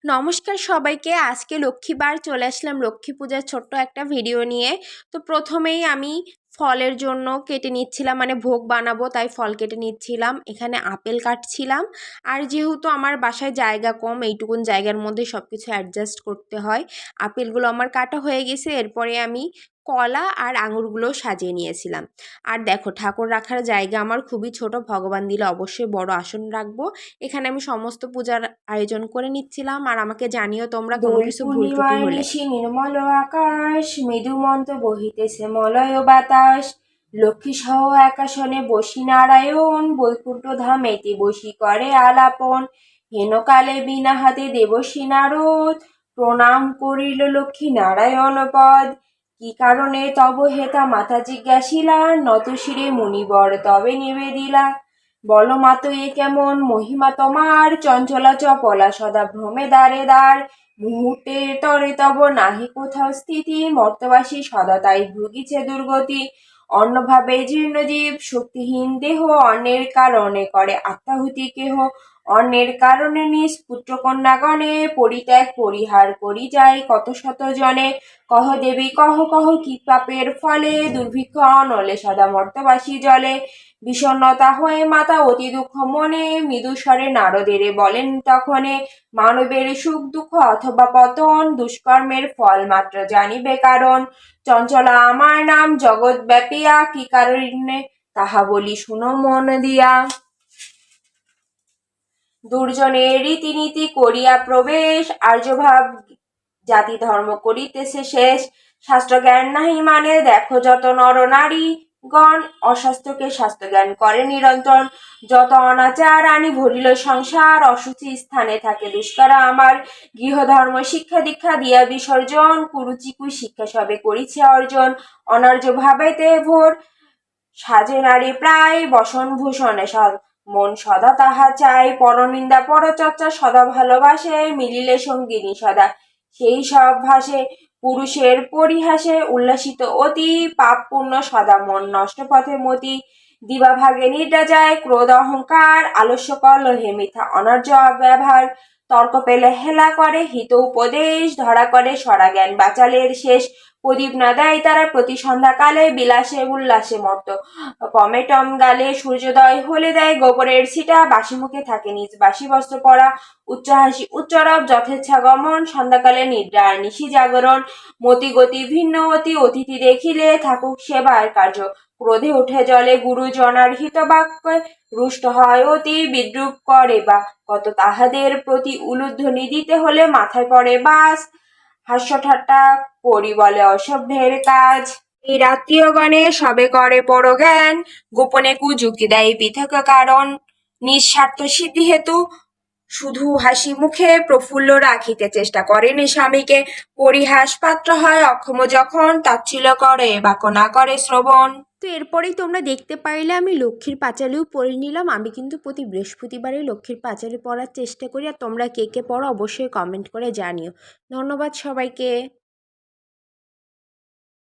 নমস্কার সবাইকে। আজকে লক্ষ্মীবার চলে আসলাম লক্ষ্মী পূজার ছোট্ট একটা ভিডিও নিয়ে। তো প্রথমেই আমি ফলের জন্য কেটে নিচ্ছিলাম, মানে ভোগ বানাবো তাই ফল কেটে নিচ্ছিলাম। এখানে আপেল কাটছিলাম। আর যেহেতু আমার বাসায় জায়গা কম, এইটুকুন জায়গার মধ্যে সব কিছু অ্যাডজাস্ট করতে হয়। আপেলগুলো আমার কাটা হয়ে গেছে, এরপরে আমি কলা আর আঙুরগুলো সাজিয়ে নিয়েছিলাম। আর দেখো, ঠাকুর রাখার জায়গা আমার খুবই ছোট, ভগবান দিলে অবশ্যই বড় আসন রাখবো। এখানে আমি সমস্ত পূজার আয়োজন করে নিচ্ছিলাম। আর আমাকে জানিও তোমরা কোনো দোল কিছু ভুল ত্রুটি পূর্ণিমার হলে। নিশি নির্মল আকাশ, মৃদুমন্ত বহিতেছে মলয় বাতাস। লক্ষ্মী সহ একাশনে বসি নারায়ণ, বৈকুণ্ঠ ধামেতে বসি করে আলাপন। হেনকালে বিনা হাতে দেবশী নারদ, প্রণাম করিল লক্ষ্মী নারায়ণ পদ। কি কারণে তব হেতা মাতা জিজ্ঞাসিলা, নত শিরে মুনিবর তবে নিবেদিলা। বল মাতো এ কেমন মহিমা তোমার, চঞ্চলা চপলা সদা ভ্রমে দ্বারে দ্বার। মুহূর্তের তরে তব নাহি কোথাও স্থিতি, মর্তবাসী সদা তাই ভুগিছে দুর্গতি। অন্নভাবে জীর্ণজীব শক্তিহীন দেহ, অন্যের কারণে করে আত্মাহুতি কেহ। অন্যের কারণে নিজ পুত্র কন্যাগণে, পরিত্যাগ পরিহার করি যায় কত শত জনে। কহ দেবী কহ কহ কি পাপের ফলে, দুর্ভিক্ষ অনলে সদা মর্তবাসী জলে। বিষণ্ণতা হয়ে মাতা অতি দুঃখ মনে, মৃদু স্বরে নারদেরে বলেন তখনে। মানবের সুখ দুঃখ অথবা পতন, দুষ্কর্মের ফল মাত্র জানিবে কারণ। চঞ্চলা আমার নাম জগৎ ব্যাপিয়া, কি কারণে তাহা বলি শুনো মন দিয়া। দুর্জনের রীতিনীতি করিয়া প্রবেশ, আর্যভাব জাতি ধর্ম করিতেছে শেষ। শাস্ত্র জ্ঞান নাহি মানে দেখো যত নর নারী গণ, অস্বাস্থ্যকে স্বাস্থ্য জ্ঞান করে নিরন্তর। যত অনাচার আনি ভরিল সংসার, অসুচি স্থানে থাকে দুষ্করা আমার। গৃহধর্ম শিক্ষা দীক্ষা দিয়া বিসর্জন, কুরুচিকু শিক্ষা সবে করিছে অর্জন। অনার্য ভাবেতে ভোর সাজে নারী প্রায়, বসন ভূষণে মন সদা তাহা চাই। পরনিন্দা পরচর্চা সদা ভালোবাসে, মিলিলে সঙ্গিনী সদা সেই সব ভাসে। পুরুষের পরিহাসে উল্লাসিত অতি, পাপ পুণ্য সদা মন নষ্ট পথে মতি। দিবা ভাগে নিদ্রা যায় ক্রোধ অহংকার, আলস্য কলহে মিথ্যা অনার্য ব্যবহার। তর্ক পেলে হেলা করে হিত উপদেশ, ধরা করে সরা জ্ঞান বাচালের শেষ। প্রদীপ না দেয় তারা প্রতি সন্ধ্যাকালে, বিলাসে উল্লাসে মত্ত পমেটম গালে। সূর্যোদয় হলে দেয় গোবরের ছিটা, বাসি মুখে থাকে নিজ বাসি বস্ত্র পরা। উচ্চ হাসি উচ্চরব যথেচ্ছা গমন, সন্ধ্যাকালে নিদ্রা আর নিশি জাগরণ। মতি গতি ভিন্ন অতি, অতিথি দেখিলে থাকুক সেবার কার্য। ক্রোধে উঠে জলে গুরুজনার হিত বাক্যে, রুষ্ট হয় অতি বিদ্রুপ করে বা কত তাহাদের প্রতি। উলুধ্বনি দিতে হলে মাথায় পড়ে বাস, হাস্য ঠাট্টা করি বলে অসভ্যের কাজ। এই আত্মীয়গণে সবে করে পরজ্ঞান, গোপনে কুযুক্তি দেয় পৃথক কারণ। নিঃস্বার্থ সিদ্ধি হেতু শুধু হাসি মুখে প্রফুল্ল রাখিতে চেষ্টা করেন স্বামীকে। পরিহাস পাত্র হয় অক্ষম যখন, তাচ্ছিল্য করে বাক্য না করে শ্রবণ। তো এরপরেই তোমরা দেখতে পাইলে আমি লক্ষ্মীর পাঁচালিও পড়ে নিলাম। আমি কিন্তু প্রতি বৃহস্পতিবারে লক্ষ্মীর পাঁচালি পড়ার চেষ্টা করি। আর তোমরা কে কে পড়ো অবশ্যই কমেন্ট করে জানিও। ধন্যবাদ সবাইকে।